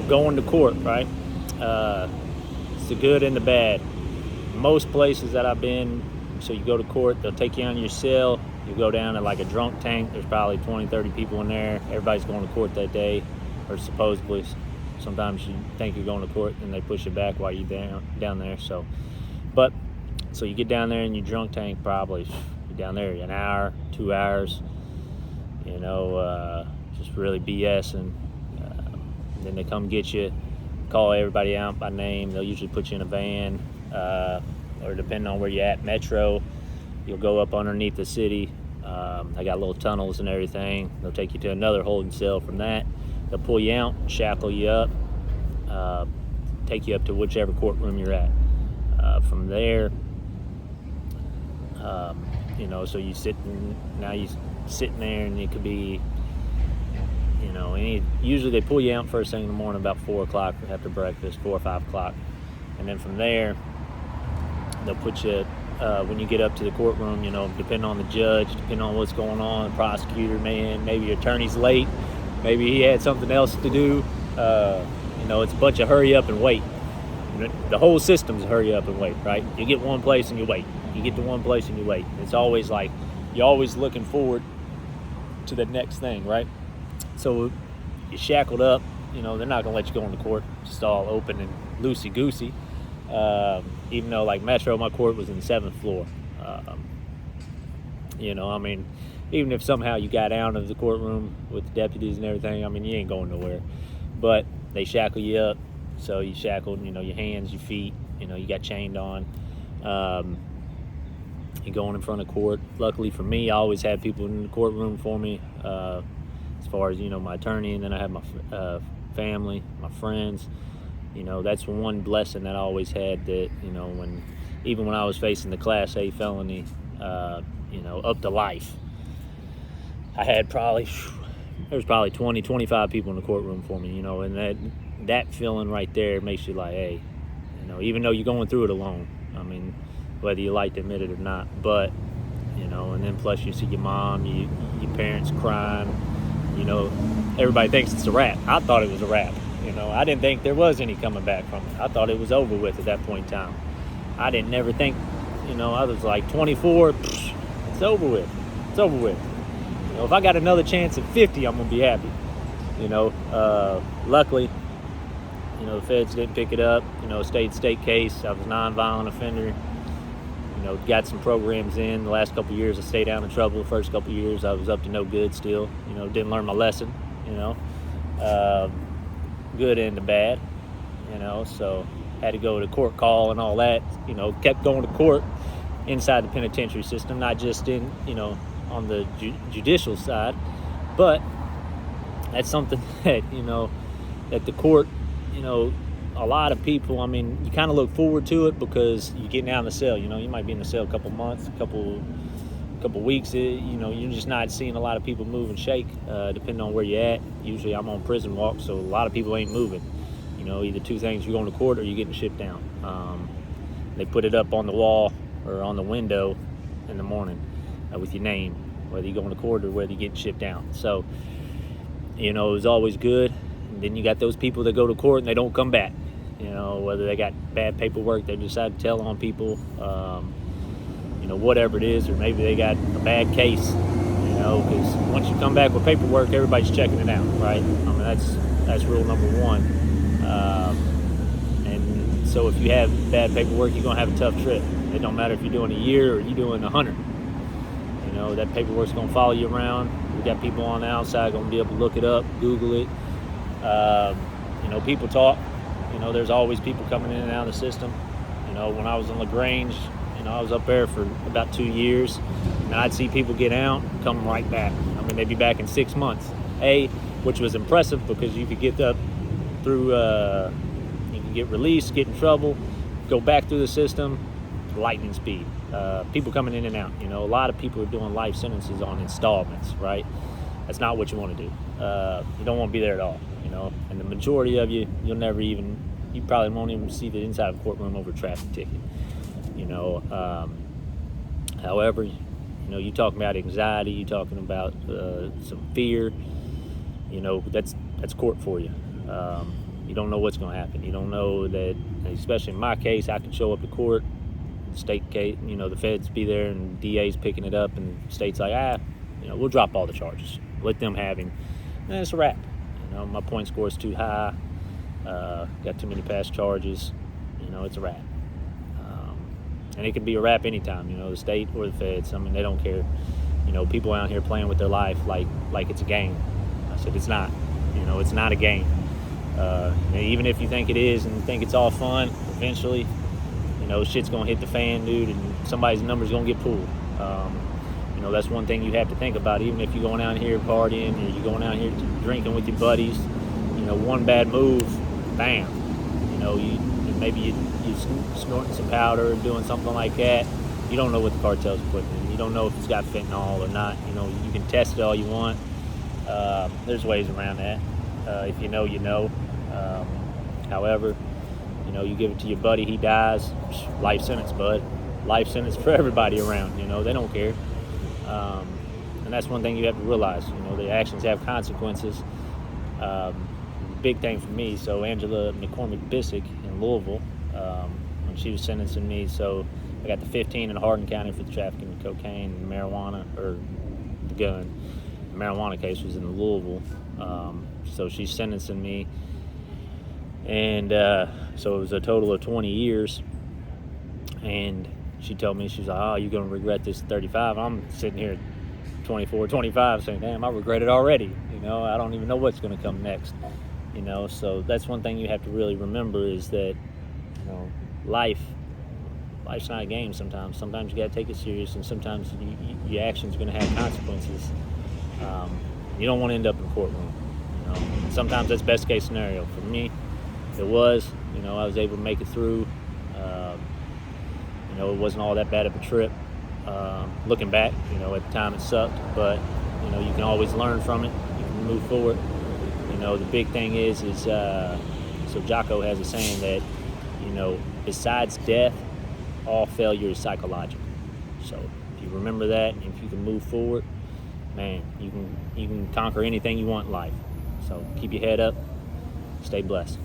going to court, right? It's the good and the bad. Most places that I've been, so you go to court, they'll take you on your cell. You go down to like a drunk tank. There's probably 20, 30 people in there. Everybody's going to court that day, or supposedly. Sometimes you think you're going to court and they push you back while you're down there. So you get down there in your drunk tank, probably you're down there an hour, 2 hours, just really BSing. Then they come get you, call everybody out by name. They'll usually put you in a van, or depending on where you're at, metro, you'll go up underneath the city. They got little tunnels and everything. They'll take you to another holding cell. From that, they'll pull you out, shackle you up, take you up to whichever courtroom you're at. From there, so you sitting there, and it could be, usually they pull you out first thing in the morning about 4 o'clock after breakfast, 4 or 5 o'clock. And then from there, they'll put you, when you get up to the courtroom, depending on the judge, depending on what's going on, the prosecutor, maybe your attorney's late, maybe he had something else to do. It's a bunch of hurry up and wait. The whole system's hurry up and wait, right? You get one place and you wait. You get to one place and you wait. It's always like, you're always looking forward to the next thing, right? So you're shackled up, they're not gonna let you go into court just all open and loosey-goosey. Even though like Metro, my court was in the 7th floor. Even if somehow you got out of the courtroom with the deputies and everything, you ain't going nowhere. But they shackle you up, so you shackled, your hands, your feet, you got chained on. You're going in front of court. Luckily for me, I always had people in the courtroom for me, as far as, my attorney, and then I have my family, my friends. That's one blessing that I always had, that, even when I was facing the Class A felony, up to life, I had there was probably 20, 25 people in the courtroom for me, and that feeling right there makes you like, hey, even though you're going through it alone, whether you like to admit it or not, but, and then plus you see your mom, your parents crying, everybody thinks it's a wrap. I thought it was a wrap. I didn't think there was any coming back from it. I thought it was over with at that point in time. I didn't never think, I was like 24, it's over with. It's over with. If I got another chance at 50, I'm going to be happy. Luckily, the feds didn't pick it up. State case. I was a non-violent offender. Got some programs in. The last couple of years I stayed out of trouble. The first couple of years I was up to no good still. Didn't learn my lesson, good and the bad, so had to go to court call and all that, kept going to court inside the penitentiary system, not just in, on the judicial side, but that's something that, that the court, a lot of people, you kind of look forward to it because you're getting out of the cell. You might be in the cell a couple months, a couple weeks. You're just not seeing a lot of people move and shake, depending on where you're at. Usually I'm on prison walk, so a lot of people ain't moving. Either two things: you're going to court or you're getting shipped down. They put it up on the wall or on the window in the morning with your name, whether you're going to court or whether you're getting shipped down. So, it was always good. And then you got those people that go to court and they don't come back. Whether they got bad paperwork, they decide to tell on people, whatever it is, or maybe they got a bad case, because once you come back with paperwork, everybody's checking it out, right? That's rule number one. And so if you have bad paperwork, you're going to have a tough trip. It don't matter if you're doing a year or you're doing 100. That paperwork's going to follow you around. We got people on the outside going to be able to look it up, Google it. People talk. There's always people coming in and out of the system. When I was in LaGrange, I was up there for about 2 years, and I'd see people get out, come right back. They'd be back in 6 months. Which was impressive because you could get up through, you can get released, get in trouble, go back through the system, lightning speed. People coming in and out. A lot of people are doing life sentences on installments, right? That's not what you want to do. You don't want to be there at all, and the majority of you probably won't even see the inside of a courtroom over a traffic ticket. However, you talking about anxiety, you talking about some fear, that's court for you. You don't know what's going to happen. You don't know that, especially in my case, I could show up to court, the state case, the feds be there and DA's picking it up, and the state's like, we'll drop all the charges. Let them have him. And it's a wrap. My point score is too high. Got too many past charges. It's a wrap. And it could be a wrap anytime, the state or the feds. I mean, they don't care. People out here playing with their life like it's a game. I said, it's not. It's not a game. Even if you think it is and think it's all fun, eventually, shit's going to hit the fan, dude, and somebody's number's going to get pulled. That's one thing you have to think about. Even if you're going out here partying or you're going out here drinking with your buddies, one bad move, bam. Maybe you snorting some powder or doing something like that. You don't know what the cartel's putting in. You don't know if it's got fentanyl or not. You can test it all you want. There's ways around that. If you know, you know. However, you give it to your buddy, he dies, life sentence, bud. Life sentence for everybody around. They don't care. And that's one thing you have to realize. The actions have consequences. Big thing for me. So Angela McCormick Bissick in Louisville, when she was sentencing me, so I got the 15 in Hardin County for the trafficking of cocaine and marijuana, or the gun. The marijuana case was in Louisville. So she's sentencing me, and so it was a total of 20 years. And she told me, she's like, oh, you're going to regret this at 35. I'm sitting here at 24, 25 saying, damn, I regret it already. I don't even know what's going to come next. So that's one thing you have to really remember is that, life's not a game sometimes. Sometimes you got to take it serious, and sometimes your actions are going to have consequences. You don't want to end up in a courtroom. Sometimes that's best case scenario. For me, it was. I was able to make it through. It wasn't all that bad of a trip. Looking back, at the time it sucked, but you can always learn from it. You can move forward. The big thing is so Jocko has a saying that, besides death, all failure is psychological. So if you remember that, and if you can move forward, man, you can conquer anything you want in life. So keep your head up, stay blessed.